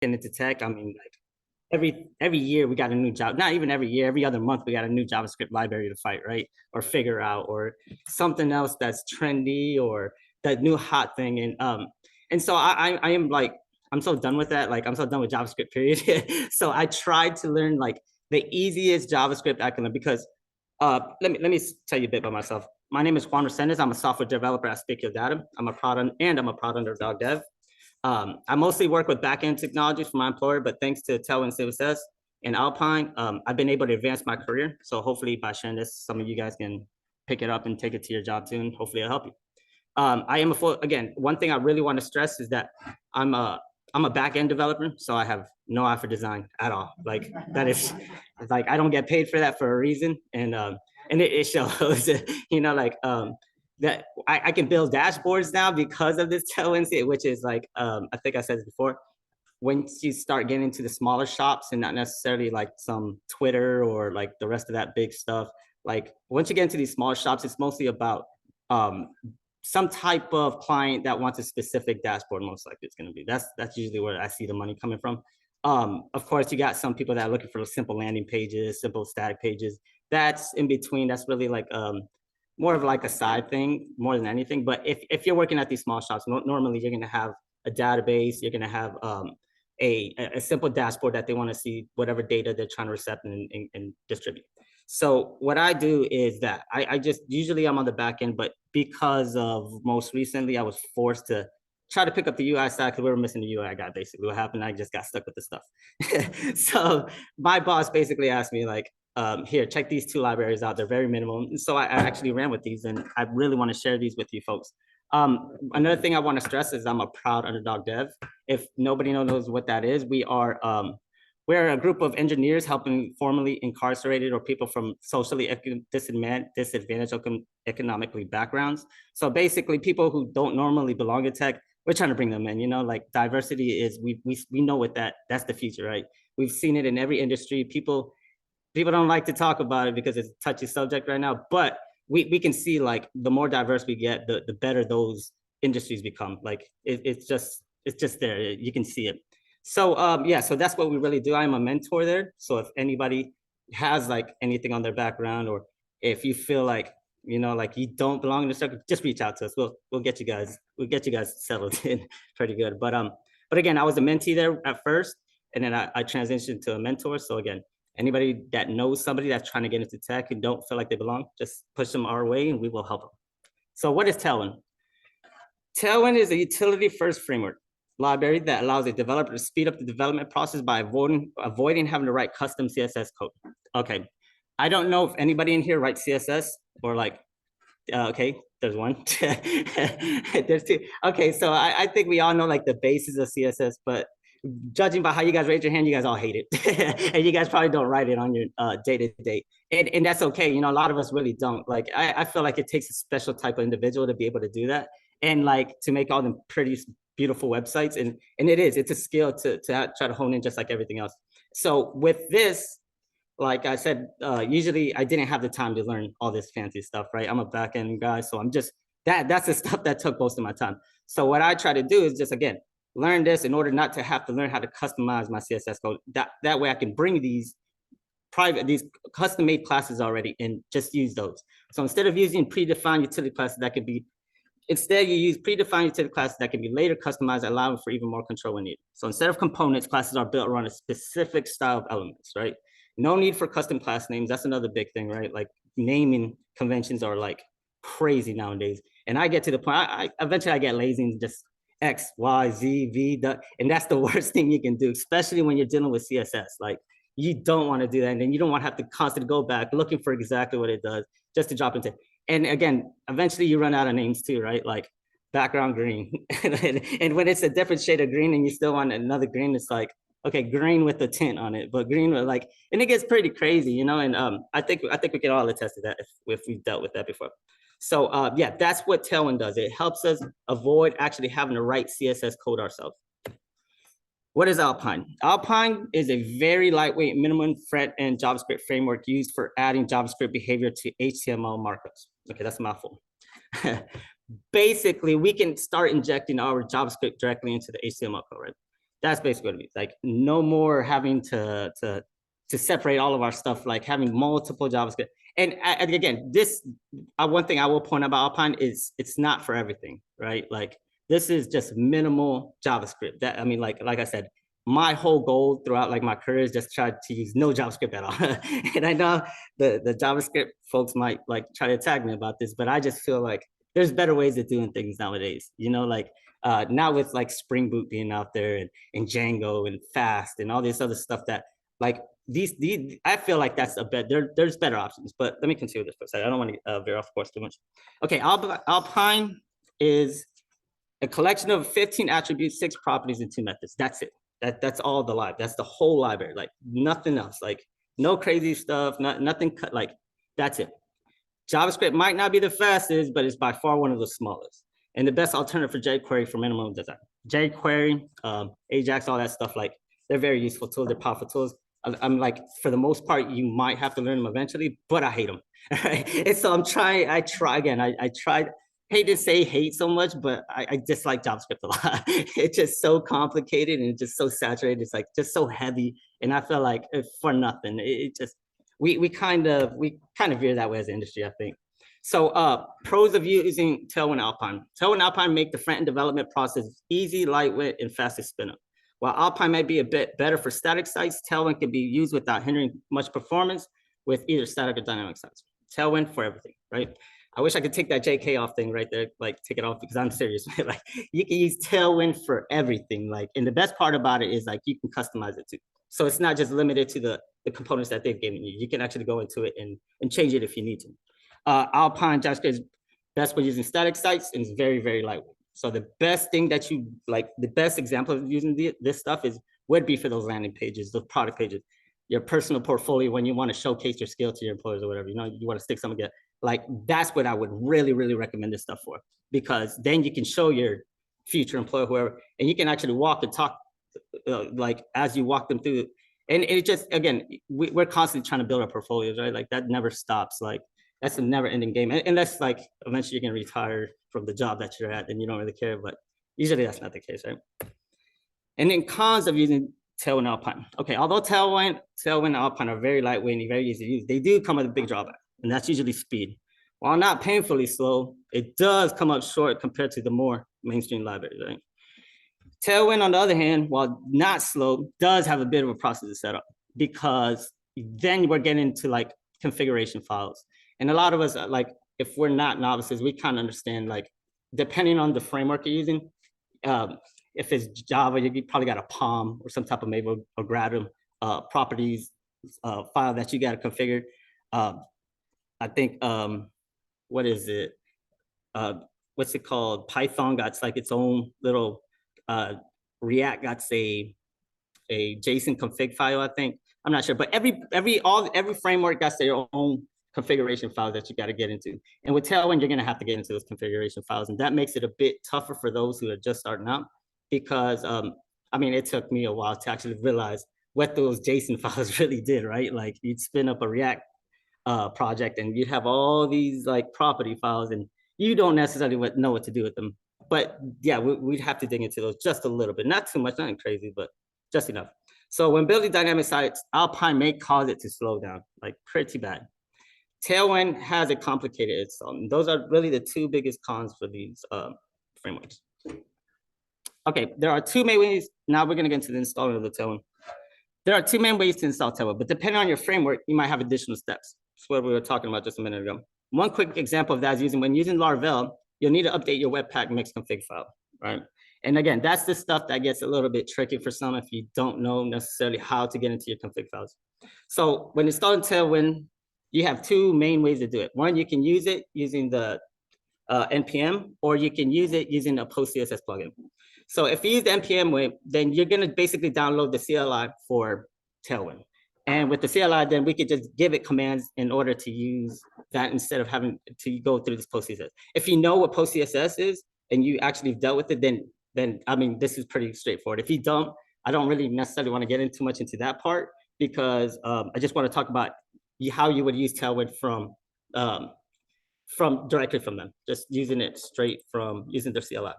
into tech, I mean, like every year we got a new job, not even every year, every other month we got a new JavaScript library to fight, right? Or figure out, or something else that's trendy, or that new hot thing. And so I am like, I'm so done with that. Like, I'm so done with JavaScript, period. So I tried to learn like the easiest JavaScript I can learn, because let me tell you a bit about myself. My name is Juan RESENDIZ. I'm a software developer at Spicule Data. I'm a product, and I'm a proud Underdog dev. I mostly work with backend technologies for my employer, but thanks to Tailwind CSS and Alpine, I've been able to advance my career. So hopefully by sharing this, some of you guys can pick it up and take it to your job too, and hopefully it'll help you. I am again, one thing I really want to stress is that I'm a back-end developer, so I have no eye for design at all. Like, that is, like, I don't get paid for that for a reason, and it shows. You know, like that I can build dashboards now because of this Tailwind, which is like, I think I said this before. Once you start getting into the smaller shops and not necessarily like some Twitter or like the rest of that big stuff, like once you get into these smaller shops, it's mostly about some type of client that wants a specific dashboard. Most likely it's going to be, that's usually where I see the money coming from. Of course, you got some people that are looking for simple landing pages, simple static pages. That's in between. That's really like more of like a side thing more than anything. But if you're working at these small shops, normally you're going to have a database. You're going to have a simple dashboard that they want to see whatever data they're trying to recept and distribute. So what I do is that I just, usually I'm on the back end, but because of most recently, I was forced to try to pick up the UI side because we were missing the UI guy. Basically, what happened, I just got stuck with the stuff. So my boss basically asked me like, here, check these two libraries out. They're very minimal. And so I actually ran with these, and I really want to share these with you folks. Another thing I want to stress is I'm a proud Underdog dev. If nobody knows what that is, we're a group of engineers helping formerly incarcerated or people from socially disadvantaged economically backgrounds. So basically people who don't normally belong to tech, we're trying to bring them in, you know, like diversity is, we know what that's the future, right? We've seen it in every industry. People don't like to talk about it because it's a touchy subject right now, but we can see like the more diverse we get, the better those industries become. Like it's just there, you can see it. So yeah, so that's what we really do. I'm a mentor there. So if anybody has like anything on their background, or if you feel like, you know, like you don't belong in the circle, just reach out to us. We'll get you guys settled in pretty good. But again, I was a mentee there at first, and then I transitioned to a mentor. So again, anybody that knows somebody that's trying to get into tech and don't feel like they belong, just push them our way and we will help them. So what is Tailwind? Tailwind is a utility-first framework library that allows a developer to speed up the development process by avoiding having to write custom CSS code. Okay, I don't know if anybody in here writes CSS or like, okay, there's one. There's two. Okay, so I think we all know like the basis of CSS, but judging by how you guys raise your hand, you guys all hate it. And you guys probably don't write it on your day-to-day. And that's okay. You know, a lot of us really don't. Like, I feel like it takes a special type of individual to be able to do that. And like to make all them pretty beautiful websites. And it's a skill to try to hone in just like everything else. So with this, like I said, usually I didn't have the time to learn all this fancy stuff, right? I'm a back-end guy, so I'm just, that's the stuff that took most of my time. So what I try to do is just, again, learn this in order not to have to learn how to customize my CSS code. That way I can bring these custom-made classes already and just use those. So instead of using predefined utility classes that could be, instead you use predefined utility classes that can be later customized, allowing for even more control when needed. So instead of components, classes are built around a specific style of elements, right? No need for custom class names. That's another big thing, right? Like naming conventions are like crazy nowadays. And I get to the point, eventually I get lazy and just X, Y, Z, V, and that's the worst thing you can do, especially when you're dealing with CSS. Like you don't want to do that. And then you don't want to have to constantly go back looking for exactly what it does just to drop into. And again, eventually you run out of names too, right? Like background green. And when it's a different shade of green and you still want another green, it's like, okay, green with a tint on it, but green with like, and it gets pretty crazy, you know. And I think we can all attest to that if we've dealt with that before. So yeah, that's what Tailwind does. It helps us avoid actually having to write CSS code ourselves. What is Alpine? Alpine is a very lightweight minimum front-end JavaScript framework used for adding JavaScript behavior to HTML markups. Okay, that's a mouthful. Basically, we can start injecting our JavaScript directly into the HTML code, right? That's basically what it means. Like no more having to separate all of our stuff, like having multiple JavaScript. And again, this one thing I will point out about Alpine is it's not for everything, right? Like this is just minimal JavaScript. That I mean, like I said, my whole goal throughout like my career is just try to use no JavaScript at all. And I know the JavaScript folks might like try to attack me about this, but I just feel like there's better ways of doing things nowadays. You know, like now with like Spring Boot being out there and Django and Fast and all this other stuff that like these I feel like that's a better there's better options. But let me continue this for a second. I don't want to veer off course too much. Okay, Alpine is a collection of 15 attributes, 6 properties, and 2 methods. That's it. That's all the library. That's the whole library. Like nothing else. Like no crazy stuff. Nothing cut. Like that's it. JavaScript might not be the fastest, but it's by far one of the smallest and the best alternative for jQuery for minimum design. jQuery, Ajax, all that stuff. Like they're very useful tools. They're powerful tools. I'm like, for the most part, you might have to learn them eventually, but I hate them. And so I tried, hate to say hate so much, but I dislike JavaScript a lot. It's just so complicated and just so saturated. It's like just so heavy. And I feel like for nothing, it just, we kind of veer that way as an industry, I think. So pros of using Tailwind Alpine. Tailwind Alpine make the front-end development process easy, lightweight, and fast to spin up. While Alpine might be a bit better for static sites, Tailwind can be used without hindering much performance with either static or dynamic sites. Tailwind for everything, right? I wish I could take that JK off thing right there, like take it off because I'm serious. Like you can use Tailwind for everything. Like, and the best part about it is like you can customize it too. So it's not just limited to the components that they've given you. You can actually go into it and change it if you need to. Alpine JavaScript is best for using static sites and it's very, very lightweight. So the best thing that you like, the best example of using this stuff would be for those landing pages, those product pages, your personal portfolio when you want to showcase your skill to your employers or whatever. You know, you want to stick something together. Like that's what I would really, really recommend this stuff for, because then you can show your future employer, whoever, and you can actually walk and talk like as you walk them through. And it just, again, we're constantly trying to build our portfolios, right? Like that never stops. Like that's a never ending game. Unless like eventually you're going to retire from the job that you're at and you don't really care, but usually that's not the case, right? And then cons of using Tailwind Alpine. Okay, although Tailwind and Alpine are very lightweight and very easy to use, they do come with a big drawback, and that's usually speed. While not painfully slow, it does come up short compared to the more mainstream libraries, right? Tailwind, on the other hand, while not slow, does have a bit of a process to set up, because then we're getting into like configuration files. And a lot of us, like, if we're not novices, we kind of understand, like, depending on the framework you're using, if it's Java, you probably got a POM or some type of maybe a Gratum properties file that you got to configure. I think, what is it? What's it called? Python got like its own little, React got a JSON config file, I think. I'm not sure, but every framework got their own configuration files that you got to get into. And with Tailwind, you're going to have to get into those configuration files. And that makes it a bit tougher for those who are just starting out, because I mean, it took me a while to actually realize what those JSON files really did, right? Like you'd spin up a React project and you'd have all these like property files and you don't necessarily know what to do with them. But yeah, we'd have to dig into those just a little bit, not too much, nothing crazy, but just enough. So when building dynamic sites, Alpine may cause it to slow down, like pretty bad. Tailwind has it complicated. So those are really the two biggest cons for these frameworks. Okay, there are 2 main ways. Now we're gonna get into the installing of the Tailwind. There are 2 main ways to install Tailwind, but depending on your framework, you might have additional steps. That's what we were talking about just a minute ago. One quick example of that is when using Laravel, you'll need to update your Webpack mix config file, right? And again, that's the stuff that gets a little bit tricky for some if you don't know necessarily how to get into your config files. So when installing Tailwind, you have 2 main ways to do it. One, you can use it using the NPM, or you can use it using a post CSS plugin. So if you use the NPM way, then you're going to basically download the CLI for Tailwind. And with the CLI, then we could just give it commands in order to use that instead of having to go through this post CSS. If you know what post CSS is and you actually dealt with it, then I mean, this is pretty straightforward. If you don't, I don't really necessarily want to get too much into that part, because I just want to talk about how you would use Tailwind from directly from them, just using it straight from using their CLI.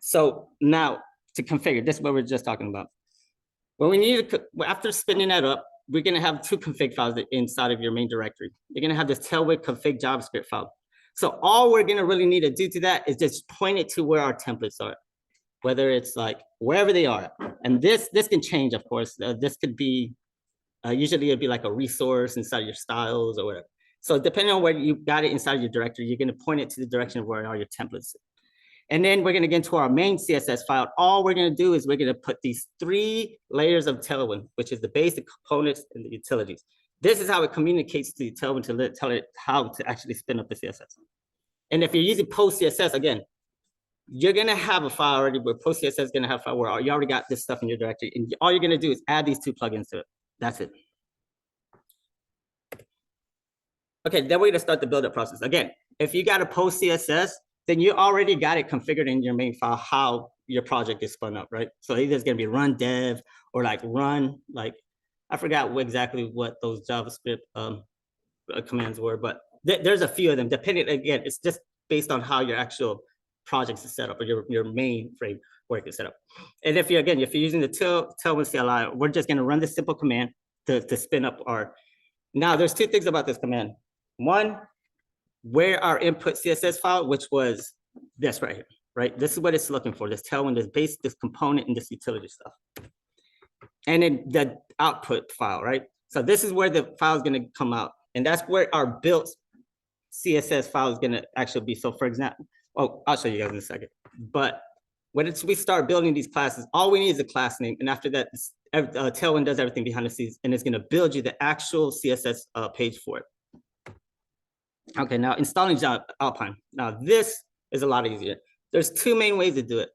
So now to configure. This is what we're just talking about. When we need to, after spinning that up, we're going to have two config files inside of your main directory. You're going to have this Tailwind config JavaScript file. So all we're going to really need to do to that is just point it to where our templates are, whether it's like wherever they are. And this can change, of course. This could be, usually it'd be like a resource inside your styles or whatever. So depending on where you got it inside your directory, you're going to point it to the direction of where all your templates are. And then we're going to get into our main CSS file. All we're going to do is we're going to put these 3 layers of Tailwind, which is the basic components and the utilities. This is how it communicates to Tailwind to tell it how to actually spin up the CSS. And if you're using post CSS, again, you're going to have a file already where post CSS is going to have a file where you already got this stuff in your directory. And all you're going to do is add these 2 plugins to it. That's it. Okay, then we're going to start the build up process. Again, if you got a post CSS, then you already got it configured in your main file how your project is spun up, right? So either it's going to be run dev or like run, like, I forgot exactly what those JavaScript commands were, but there's a few of them. Depending, again, it's just based on how your actual project is set up or your main framework is set up. And if you're using the Tailwind CLI, we're just going to run this simple command to spin up our. Now, there's 2 things about this command. One, where our input CSS file, which was this right here, right? This is what it's looking for, this Tailwind, this base, this component, and this utility stuff. And then the output file, right? So this is where the file is going to come out. And that's where our built CSS file is going to actually be. So for example, I'll show you guys in a second. But when we start building these classes, all we need is a class name. And after that, Tailwind does everything behind the scenes. And it's going to build you the actual CSS page for it. Okay, now installing Alpine. Now this is a lot easier. There's 2 main ways to do it.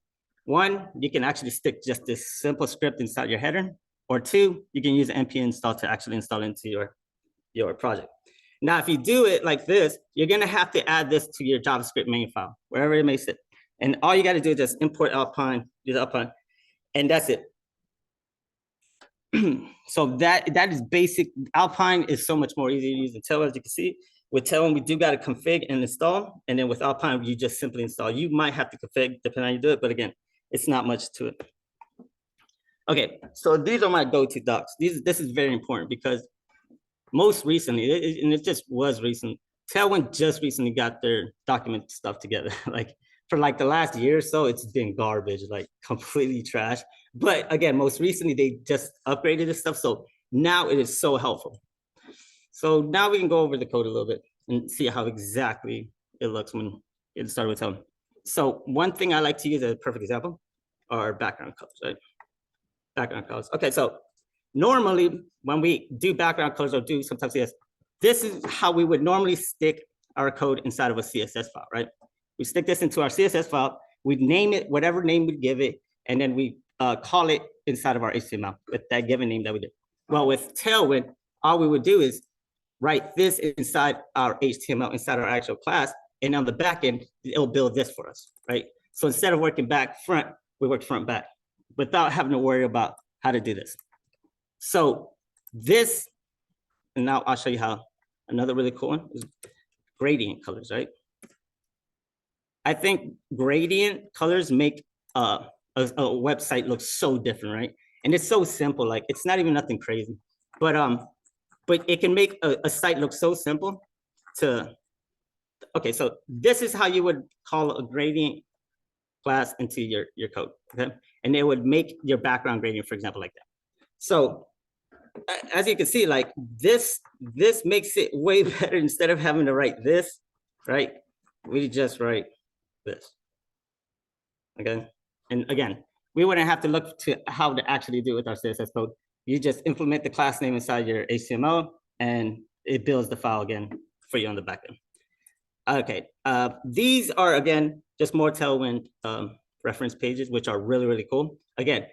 One, you can actually stick just this simple script inside your header, or 2, you can use npm install to actually install into your project. Now, if you do it like this, you're gonna have to add this to your JavaScript main file, wherever it may sit. And all you gotta do is just import Alpine, use Alpine, and that's it. So that is basic. Alpine is so much more easy to use than Tailwind, as you can see. With Tailwind, we do got to config and install. And then with Alpine, you just simply install. You might have to config depending on how you do it. But again, it's not much to it. Okay, so these are my go-to docs. This is very important because most recently, and it just was recent, Tailwind just recently got their document stuff together. Like for like the last year or so, it's been garbage, like completely trash. But again, most recently, they just upgraded this stuff. So now it is so helpful. So now we can go over the code a little bit and see how exactly it looks when it started with Tailwind. So one thing I like to use as a perfect example are background colors, right? Background colors. Okay, so normally when we do background colors or do sometimes CSS, this is how we would normally stick our code inside of a CSS file, right? We stick this into our CSS file, we name it whatever name we give it, and then we call it inside of our HTML with that given name that we did. Well, with Tailwind, all we would do is write this inside our HTML, inside our actual class, and on the back end, it'll build this for us, right? So instead of working back front, we work front back without having to worry about how to do this. So this, and now I'll show you how. Another really cool one is gradient colors, right? I think gradient colors make a website look so different, right? And it's so simple, like it's not even nothing crazy, but it can make a site look so simple to, okay, so this is how you would call a gradient class into your code, okay? And it would make your background gradient, for example, like that. So as you can see, like this makes it way better. Instead of having to write this, right? We just write this, okay? And again, we wouldn't have to look to how to actually do it with our CSS code. You just implement the class name inside your HTML and it builds the file again for you on the back end. Okay, these are, again, just more Tailwind reference pages, which are really, really cool. Again,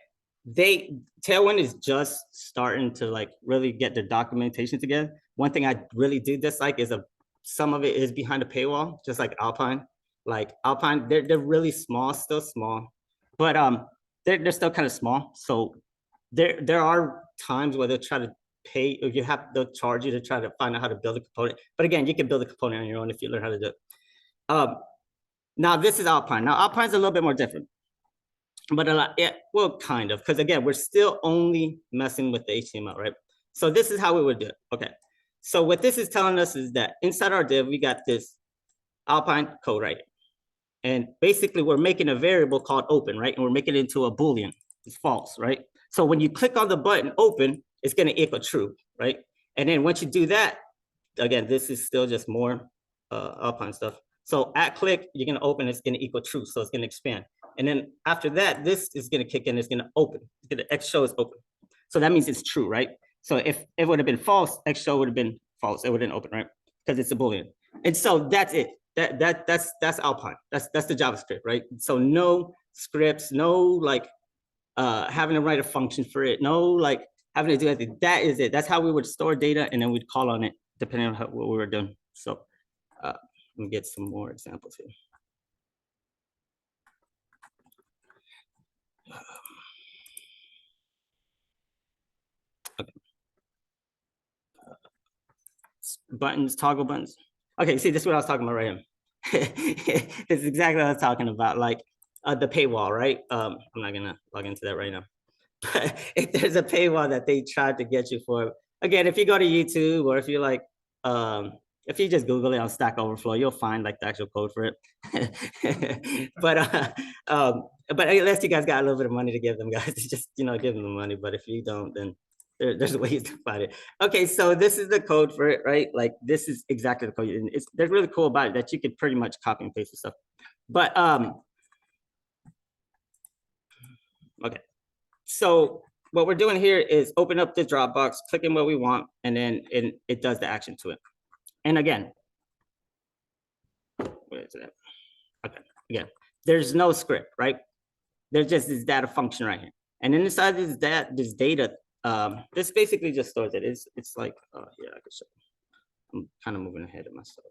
Tailwind is just starting to like really get their documentation together. One thing I really do dislike is some of it is behind a paywall, just like Alpine. Like Alpine, they're really small, still small, but they're still kind of small. So there are times where they'll try to pay, or they'll charge you to try to find out how to build a component. But again, you can build a component on your own if you learn how to do it. Now this is Alpine. Now Alpine's a little bit more different. but a lot, yeah, well, kind of, because again, we're still only messing with the HTML, right? So this is how we would do it. Okay. So what this is telling us is that inside our div, we got this Alpine code right here. And basically we're making a variable called open, right? And we're making it into a Boolean. It's false, right? So when you click on the button open, it's going to equal true, right? And then once you do that, again, this is still just more Alpine stuff. So at click, you're going to open, it's going to equal true. So it's going to expand. And then after that, this is going to kick in, it's going to open. It's going to X show is open. So that means it's true, right? So if it would have been false, X show would have been false. It wouldn't open, right? Because it's a Boolean. And so that's it. That's Alpine. That's the JavaScript, right? So no scripts, no like having to write a function for it, no like having to do anything. That is it. That's how we would store data, and then we'd call on it depending on what we were doing. So let me get some more examples here. Okay. Buttons, toggle buttons. Okay, see, this is what I was talking about right here. This is exactly what I was talking about, like the paywall, right? I'm not gonna log into that right now. But if there's a paywall that they tried to get you for, again, if you go to YouTube or if you like, if you just Google it on Stack Overflow, you'll find like the actual code for it. But unless you guys got a little bit of money to give them, guys, just give them the money. But if you don't, then there's ways to find it. Okay, so this is the code for it, right? Like this is exactly the code. And they're really cool about it that you could pretty much copy and paste the stuff. But okay. So what we're doing here is open up the Dropbox, clicking what we want, and then it does the action to it. And again, where is it? Okay, again, there's no script, right? There's just this data function right here. And inside this data, this basically just stores it. It's like, yeah, I could show you. I'm kind of moving ahead of myself.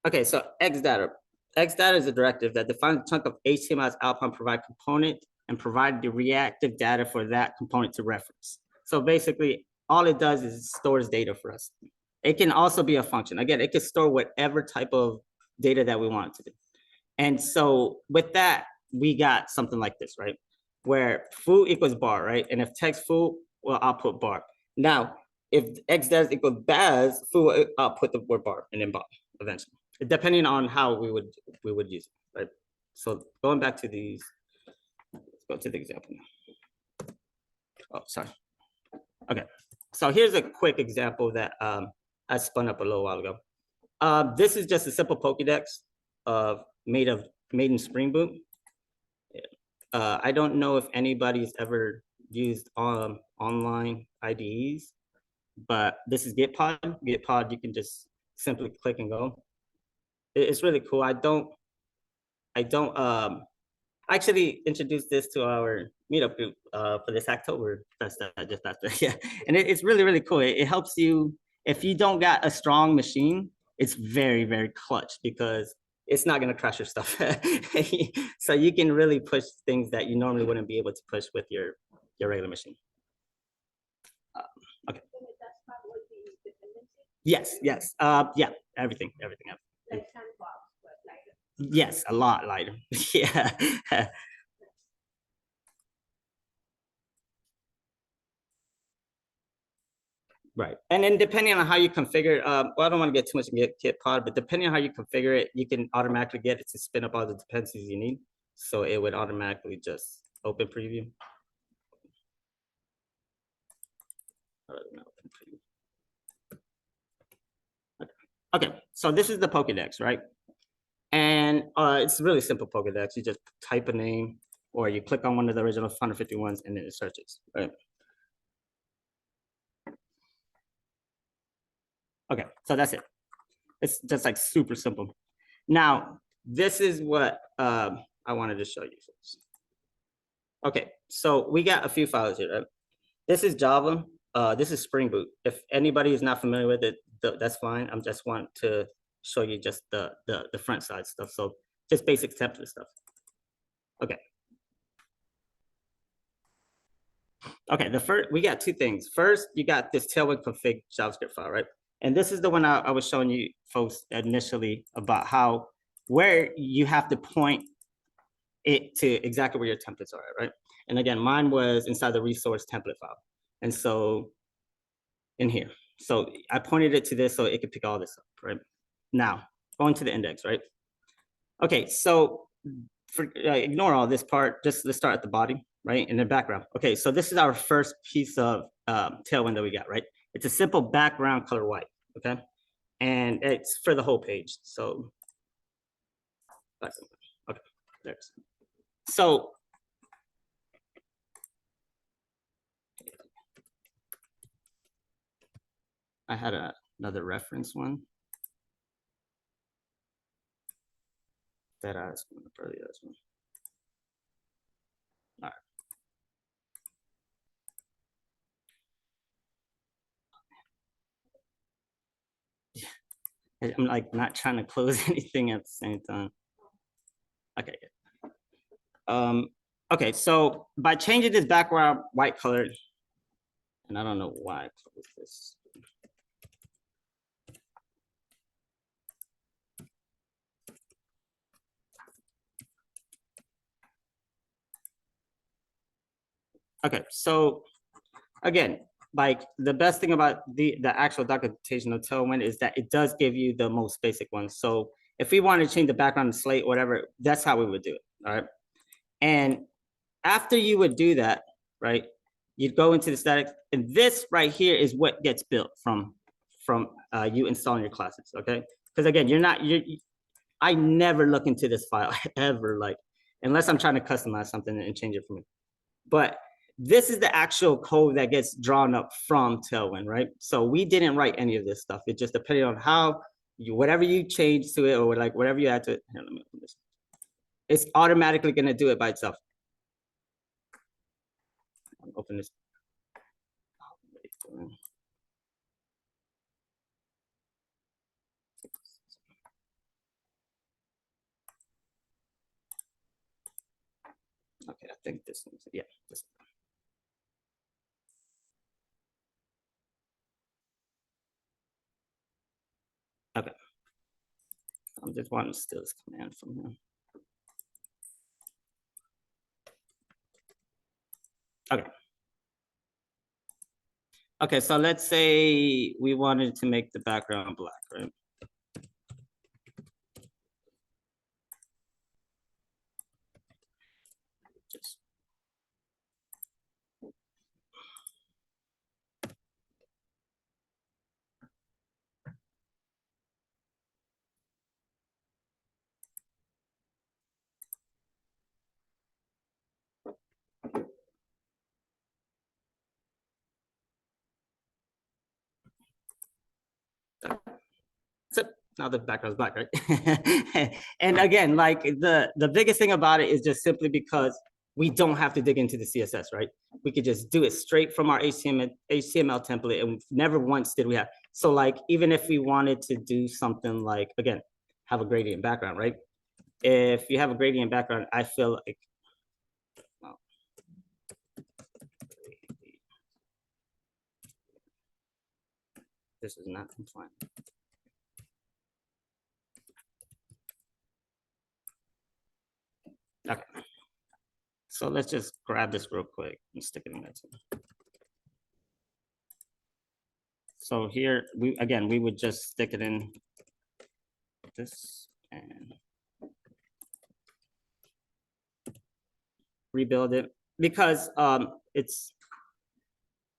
Okay, so Xdata. Xdata is a directive that defines a chunk of HTML as Alpine provide component and provide the reactive data for that component to reference. So basically, all it does is it stores data for us. It can also be a function. Again, it can store whatever type of data that we want it to do. And so with that, we got something like this, right? Where foo equals bar, right? And if text foo will output bar. Now, if Xdata equals baz, foo will output the word bar and then bar eventually, depending on how we would use it, right? So going back to these, let's go to the example now. Oh, sorry. Okay, so here's a quick example that I spun up a little while ago. This is just a simple Pokédex made in Spring Boot. I don't know if anybody's ever used online IDEs, but this is Gitpod. Gitpod, you can just simply click and go. It's really cool. I don't actually introduced this to our meetup group for this October fest just after. Yeah, and it's really, really cool. It helps you if you don't got a strong machine. It's very, very clutch because it's not going to crash your stuff. So you can really push things that you normally wouldn't be able to push with your regular machine. Okay. Yes. Yes. Yeah. Everything. Yes, a lot lighter. Yeah. Right. And then depending on how you configure, well, I don't want to get too much in Gitpod, but depending on how you configure it, you can automatically get it to spin up all the dependencies you need. So it would automatically just open preview. Okay, so this is the Pokédex, right? And it's a really simple Pokédex. You just type a name or you click on one of the original 151s and then it searches, right? Okay, so that's it. It's just like super simple. Now, this is what I wanted to show you first. Okay, so we got a few files here, right? This is Java. This is Spring Boot. If anybody is not familiar with it, that's fine. I just want to show you just the front side stuff. So just basic template stuff. Okay. Okay, the first, we got two things. First, you got this Tailwind config JavaScript file, right? And this is the one I was showing you folks initially about how, where you have to point it to exactly where your templates are at, right? And again, mine was inside the resource template file. And so in here, so I pointed it to this so it could pick all this up, right? Now, going to the index, right? Okay, so for, ignore all this part, just let's start at the body, right? In the background. Okay, so this is our first piece of Tailwind that we got, right? It's a simple background color white, okay? And it's for the whole page, so, okay, there's. So, I had another reference one that I was going to probably this one. All right. I'm like not trying to close anything at the same time. Okay. Okay, so by changing this background white color, and I don't know why I closed this. Okay, so again, like the best thing about the actual documentation of Tailwind is that it does give you the most basic ones. So if we want to change the background to slate, whatever, that's how we would do it. All right. And after you would do that, right, you'd go into the static, and this right here is what gets built from you installing your classes. Okay, because again, I never look into this file ever, like unless I'm trying to customize something and change it for me. But this is the actual code that gets drawn up from Tailwind, right? So we didn't write any of this stuff. It just depended on how you, whatever you change to it or like whatever you add to it. Here, let me open this. It's automatically going to do it by itself. Open this. Okay, I think this one's, yeah, this. Okay. I'm just wanting to steal this command from him. Okay. Okay, so let's say we wanted to make the background black, right? Just so now the background's black, right? And again, like the biggest thing about it is just simply because we don't have to dig into the CSS, right? We could just do it straight from our HTML template, and never once did we have. So like, even if we wanted to do something like, again, have a gradient background, right? If you have a gradient background, I feel like, well, this is not compliant. Okay. So let's just grab this real quick and stick it in there too. So here, we would just stick it in this and rebuild it because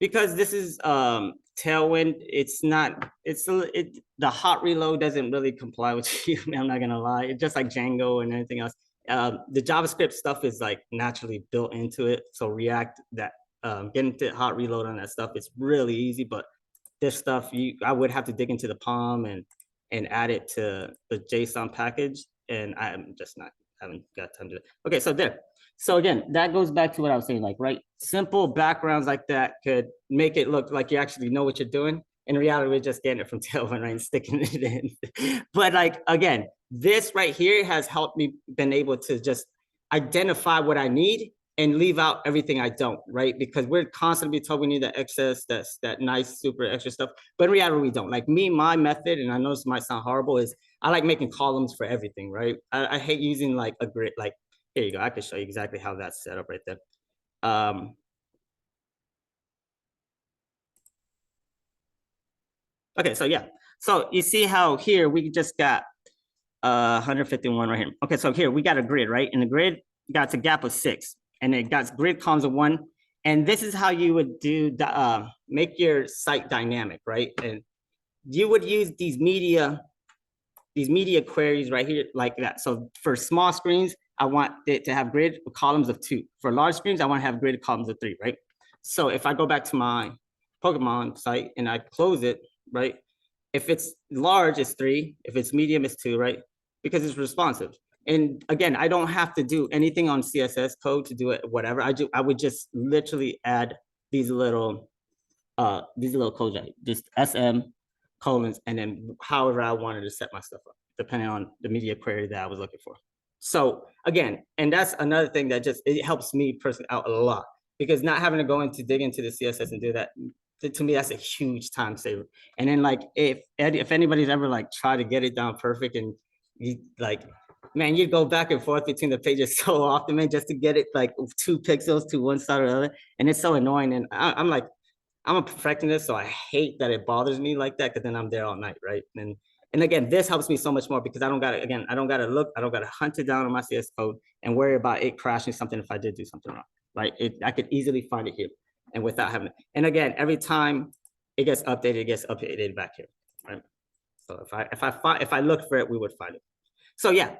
because this is Tailwind. It's not, the hot reload doesn't really comply with you. I'm not gonna lie. It's just like Django and anything else. The JavaScript stuff is like naturally built into it. So React, that getting to hot reload on that stuff, it's really easy. But this stuff, I would have to dig into the POM and add it to the JSON package, and I'm just not, haven't got time to do it. Okay, so there. So again, that goes back to what I was saying, like, right, simple backgrounds like that could make it look like you actually know what you're doing. In reality, we're just getting it from Tailwind, right, and sticking it in. But like, again, this right here has helped me been able to just identify what I need and leave out everything I don't, right? Because we're constantly told we need that excess, that nice, super extra stuff. But in reality, we don't. Like me, my method, and I know this might sound horrible, is I like making columns for everything, right? I hate using like a grid. Like, here you go. I can show you exactly how that's set up right there. Okay, so yeah. So you see how here we just got 151 right here. Okay, so here we got a grid, right? And the grid got a gap of 6, and it got grid columns of 1. And this is how you would do make your site dynamic, right? And you would use these media queries right here like that. So for small screens, I want it to have grid columns of 2. For large screens, I want to have grid columns of 3, right? So if I go back to my Pokemon site and I close it, right? If it's large, it's 3. If it's medium, it's 2, right? Because it's responsive. And again, I don't have to do anything on CSS code to do it, whatever. I would just literally add these little codes, right? Just SM colons, and then however I wanted to set my stuff up, depending on the media query that I was looking for. So again, and that's another thing that just, it helps me personally out a lot, because not having to go into dig into the CSS and do that, to me, that's a huge time saver. And then like, if anybody's ever like tried to get it down perfect, and you like, man, you go back and forth between the pages so often, man, just to get it like 2 pixels to one side or the other. And it's so annoying. And I'm like, I'm a perfectionist, so I hate that it bothers me like that, because then I'm there all night, right? And again, this helps me so much more, because I don't gotta look, I don't gotta hunt it down on my CS code and worry about it crashing something if I did do something wrong, right? I could easily find it here, and without having it. And again, every time it gets updated back here, right? So if I look for it, we would find it. So yeah,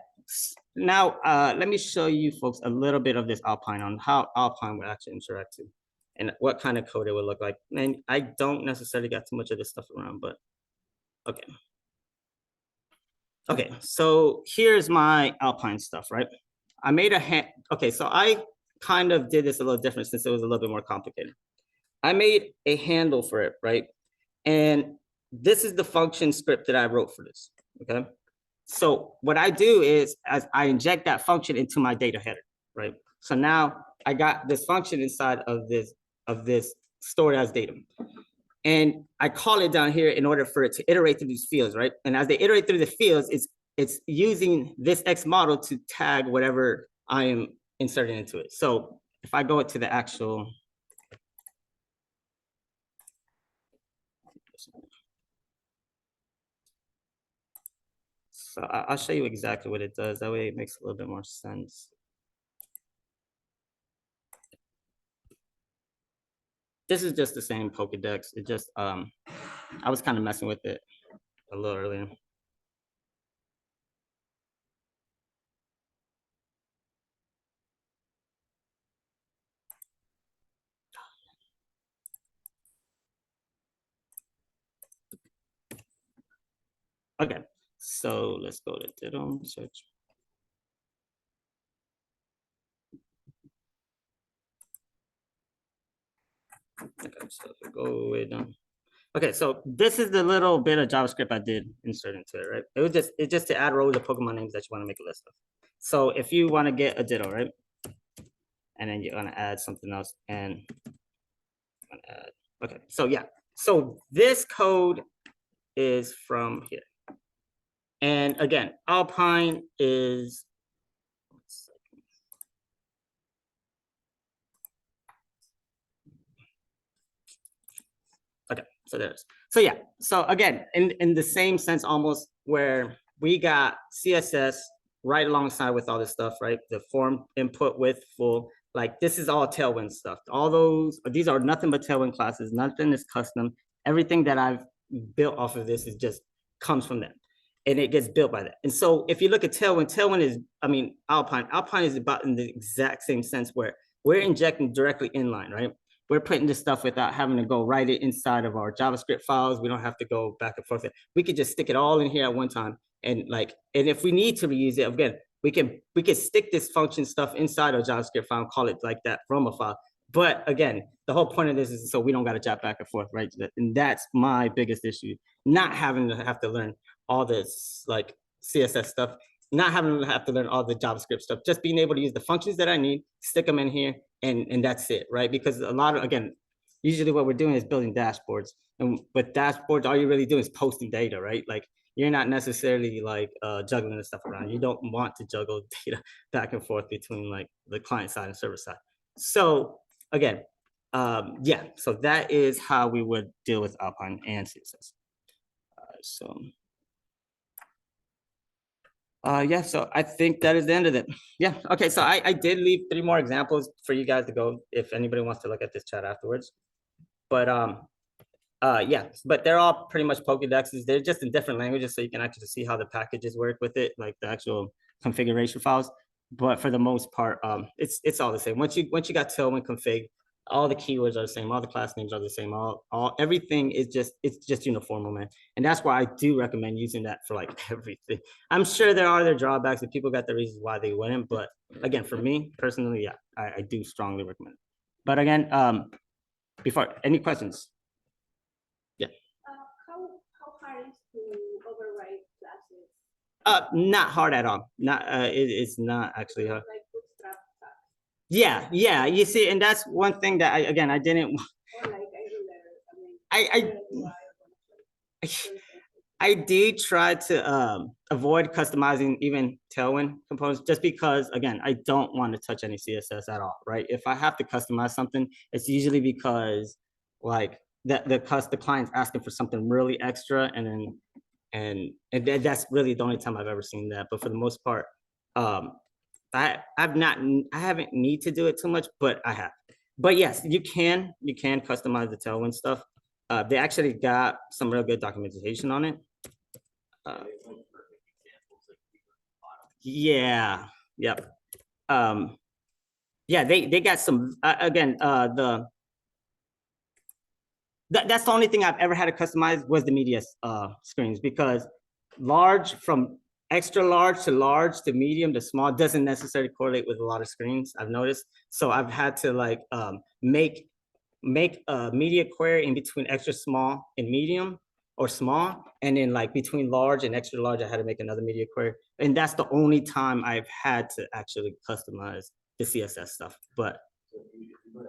now let me show you folks a little bit of this Alpine, on how Alpine would actually interact too, and what kind of code it would look like. And I don't necessarily got too much of this stuff around, but okay. Okay, so here's my Alpine stuff, right? I made okay, so I kind of did this a little different since it was a little bit more complicated. I made a handle for it, right? And this is the function script that I wrote for this, okay? So what I do is, as I inject that function into my data header, right? So now I got this function inside of this stored as data. And I call it down here in order for it to iterate through these fields, right? And as they iterate through the fields, it's using this X model to tag whatever I am inserting into it. So if I go to the actual, so I'll show you exactly what it does. That way it makes a little bit more sense. This is just the same Pokedex. It just, I was kind of messing with it a little earlier. Okay, so let's go to Ditto search. Okay, so if we go way down. Okay, so this is the little bit of JavaScript I did insert into it, right? It's just to add rows of Pokemon names that you want to make a list of. So if you want to get a Ditto, right? And then you're gonna add something else, and add, okay, so yeah. So this code is from here. And again, Alpine is, okay, so there's, so yeah, so again, in the same sense almost, where we got CSS right alongside with all this stuff, right? The form input with full, like this is all Tailwind stuff. All these are nothing but Tailwind classes, nothing is custom. Everything that I've built off of this is just comes from them, and it gets built by that. And so if you look at Tailwind is, I mean, Alpine is about in the exact same sense, where we're injecting directly inline, right? We're putting this stuff without having to go write it inside of our JavaScript files. We don't have to go back and forth. We could just stick it all in here at one time. And if we need to reuse it, again, we can stick this function stuff inside our JavaScript file and call it like that from a file. But again, the whole point of this is so we don't got to jump back and forth, right? And that's my biggest issue, not having to learn all this like CSS stuff. not having to have to learn all the JavaScript stuff, just being able to use the functions that I need, stick them in here, and that's it, right? Because a lot of, again, usually what we're doing is building dashboards. And with dashboards, all you really do is posting data, right? Like you're not necessarily like juggling the stuff around. You don't want to juggle data back and forth between like the client side and server side. So again, yeah, so that is how we would deal with Alpine and CSS. Yeah, so I think that is the end of it. Yeah, okay, so I did leave 3 more examples for you guys to go if anybody wants to look at this chat afterwards. But yeah, but they're all pretty much Pokédexes. They're just in different languages, so you can actually see how the packages work with it, like the actual configuration files. But for the most part, it's all the same. Once you got Tailwind config, all the keywords are the same, all the class names are the same, all everything is just uniform, man. And that's why I do recommend using that for like everything. I'm sure there are their drawbacks and people got the reasons why they wouldn't, but again, for me personally, yeah, I do strongly recommend it. But again, before any questions? Yeah. How hard is to override classes? Not hard at all. Not it's not actually hard. Like bootstrap stuff. Yeah, you see, and that's one thing that I didn't. Or like I did try to avoid customizing even Tailwind components just because, again, I don't want to touch any CSS at all, right? If I have to customize something, it's usually because like the client's asking for something really extra, and that's really the only time I've ever seen that. But for the most part, I haven't need to do it too much, but I have. But yes, you can customize the Tailwind stuff. They actually got some real good documentation on it. Yeah, yep. Yeah, they got some again. That's the only thing I've ever had to customize was the media screens, because large, from extra large to medium to small, doesn't necessarily correlate with a lot of screens, I've noticed. So I've had to like make a media query in between extra small and medium or small, and then like between large and extra large, I had to make another media query. And that's the only time I've had to actually customize the CSS stuff. But so if you go to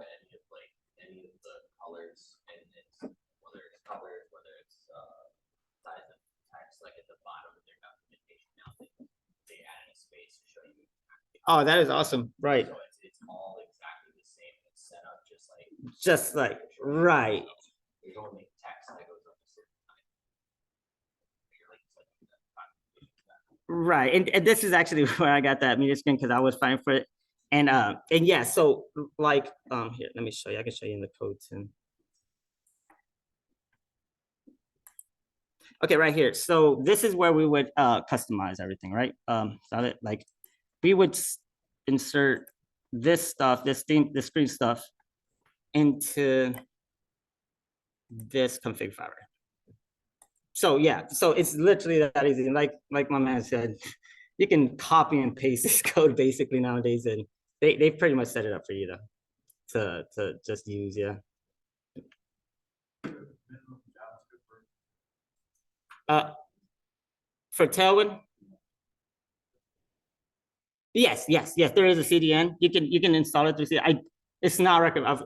any of the colors, and it's whether it's colors, whether it's size of text, like at the bottom of their documentation now, they added a space to show you. Oh, that is awesome, right? So it's all exactly the same. It's set up just like right. There's only text that goes up a certain time. Right, and this is actually where I got that media screen, because I was fighting for it. And yeah, so like here, let me show you. I can show you in the code too. Okay, right here. So this is where we would customize everything, right? So like we would insert this stuff, this screen stuff into this config file. So yeah, so it's literally that easy. Like my man said, you can copy and paste this code basically nowadays, and they pretty much set it up for you to just use. Yeah. For Tailwind, yes, there is a CDN. You can install it through CDN. It's not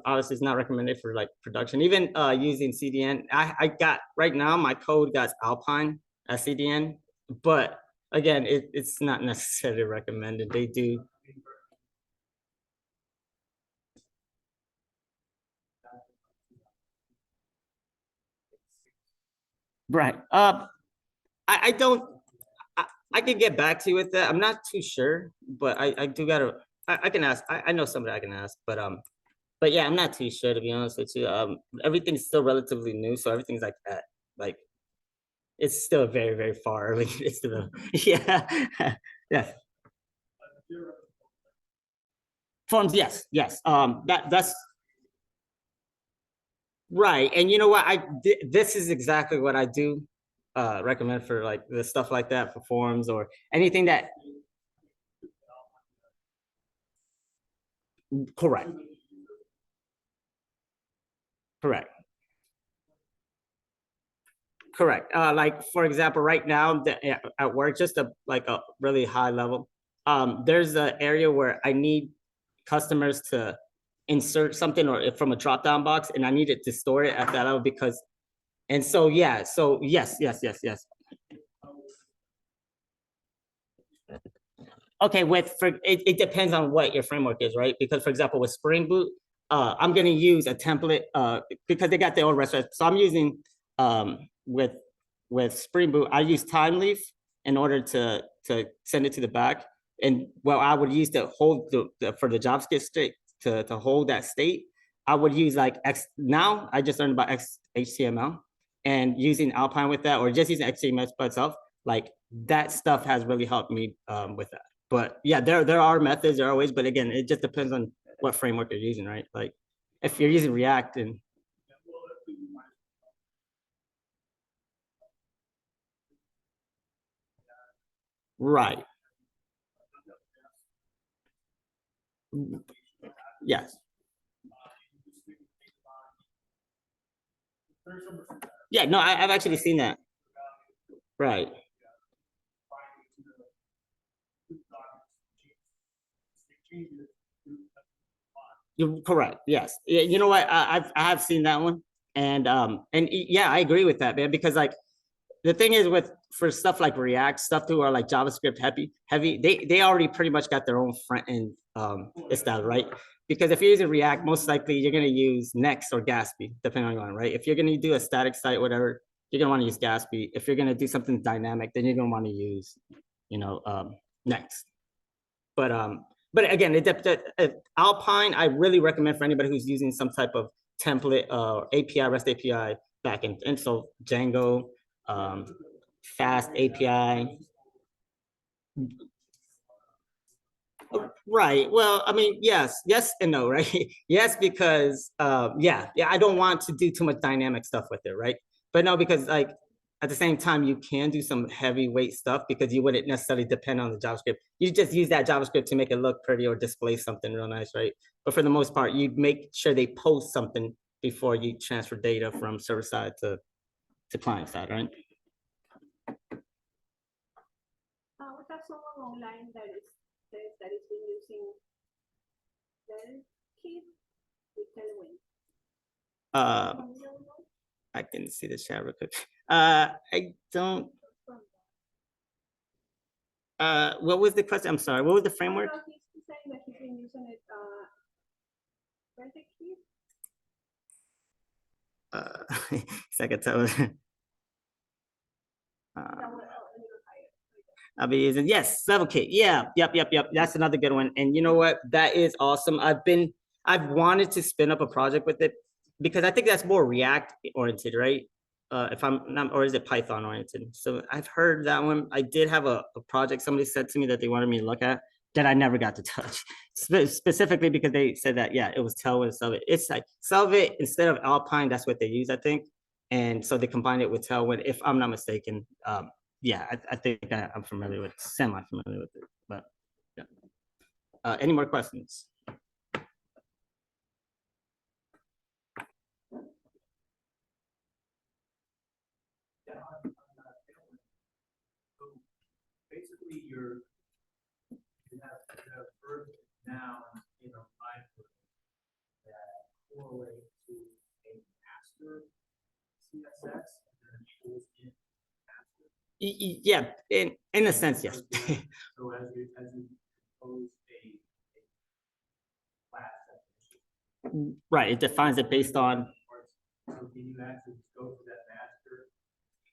obviously it's not recommended for like production. Even using CDN, I got right now my code got Alpine as CDN, but again, it's not necessarily recommended. They do. Right. I don't. I can get back to you with that. I'm not too sure, but I do gotta. I can ask. I know somebody I can ask, but yeah, I'm not too sure, to be honest with you. Everything's still relatively new, so everything's like that. Like it's still very, very far. Like it's still, yeah, yeah. Forms, yes. That's right. And you know what? This is exactly what I do recommend for like the stuff like that, for forms or anything that. Correct. Correct. Like for example, right now at work, just like a really high level. There's an area where I need customers to insert something or from a drop down box, and I need it to store it at that level because, and so yeah, so yes. Okay, it depends on what your framework is, right? Because for example, with Spring Boot, I'm gonna use a template because they got their own restaurant. So I'm using with Spring Boot, I use time leaf in order to send it to the back. And well, I would use to hold for the JavaScript state to hold that state. I would use like now I just learned about HTML and using Alpine with that, or just using HTML by itself. Like that stuff has really helped me with that. But yeah, there are methods, there are ways, but again, it just depends on what framework you're using, right? Like if you're using React and right. Yes. Yeah, no, I've actually seen that. Right. You're correct. Yes. Yeah, you know what? I have seen that one. And yeah, I agree with that, man, because like the thing is with for stuff like React, stuff who are like JavaScript heavy, they already pretty much got their own front end style, right? Because if you're using React, most likely you're gonna use Next or Gatsby, depending on, right? If you're gonna do a static site, whatever, you're gonna want to use Gatsby. If you're gonna do something dynamic, then you're gonna want to use, Next. But again, Alpine, I really recommend for anybody who's using some type of template API, REST API backend. And so Django, fast API. Right. Well, I mean, yes and no, right? Yes, because yeah, I don't want to do too much dynamic stuff with it, right? But no, because like at the same time, you can do some heavyweight stuff because you wouldn't necessarily depend on the JavaScript. You just use that JavaScript to make it look pretty or display something real nice, right? But for the most part, you make sure they post something before you transfer data from server side to client side, right? We have someone online that is been using Kit with Tailwind. I can see the chat real quick. I don't. What was the question? I'm sorry. What was the framework? No, he's saying that he's been using it. So I could tell. I'll be using yes, level kit. Yeah, yep. That's another good one. And you know what? That is awesome. I've wanted to spin up a project with it because I think that's more React oriented, right? If I'm not, or is it Python oriented? So I've heard that one. I did have a project somebody said to me that they wanted me to look at that I never got to touch, specifically because they said that, yeah, it was Tailwind Selvit. It's like Selvit instead of Alpine, that's what they use, I think. And so they combined it with Tailwind, if I'm not mistaken. Yeah, I think I'm familiar with, semi-familiar with it, but yeah. Any more questions? Basically, you have verb noun in a library that correlate to a master CSS and then pulls in master. Yeah, in a sense, yes. So as you compose a class definition. Right, it defines it based on. So can you actually go to that master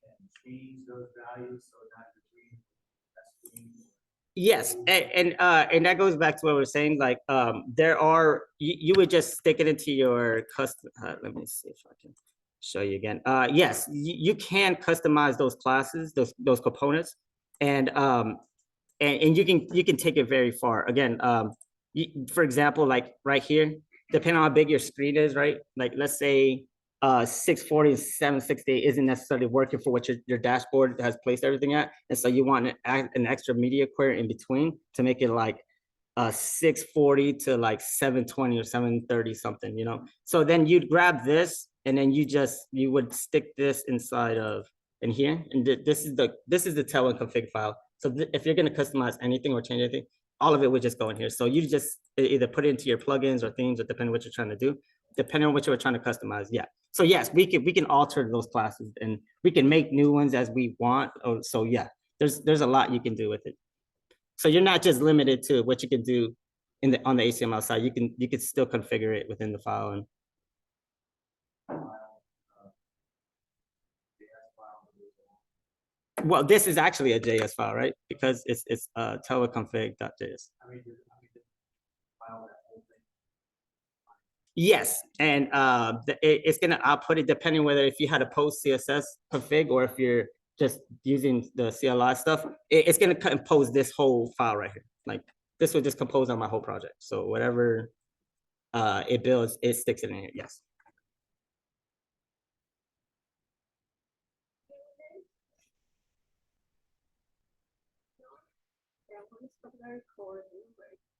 and change those values so not to read that's Yes, and that goes back to what we're saying. Like, there are you would just stick it into your custom. Let me see if I can show you again. Yes, you can customize those classes, those components, and you can take it very far. Again, for example, like right here, depending on how big your screen is, right? Like let's say 640 and 768 isn't necessarily working for what your dashboard has placed everything at. And so you want an extra media query in between to make it like 640 to like 720 or 730 something, So then you'd grab this and then you would stick this inside of in here, and this is the Tailwind config file. So if you're gonna customize anything or change anything, all of it would just go in here. So you just either put it into your plugins or themes, or depending on what you're trying to do, depending on what you're trying to customize. Yeah. So yes, we can alter those classes, and we can make new ones as we want. Oh, so yeah, there's a lot you can do with it. So you're not just limited to what you can do on the HTML side. You can still configure it within the file. And well, this is actually a JS file, right? Because it's teleconfig.js. File that whole thing. Yes, and it's gonna output it depending whether if you had a post CSS config or if you're just using the CLI stuff. It's gonna compose this whole file right here. Like this will just compose on my whole project. So whatever it builds, it sticks it in here. Yes. Yeah, one is popular for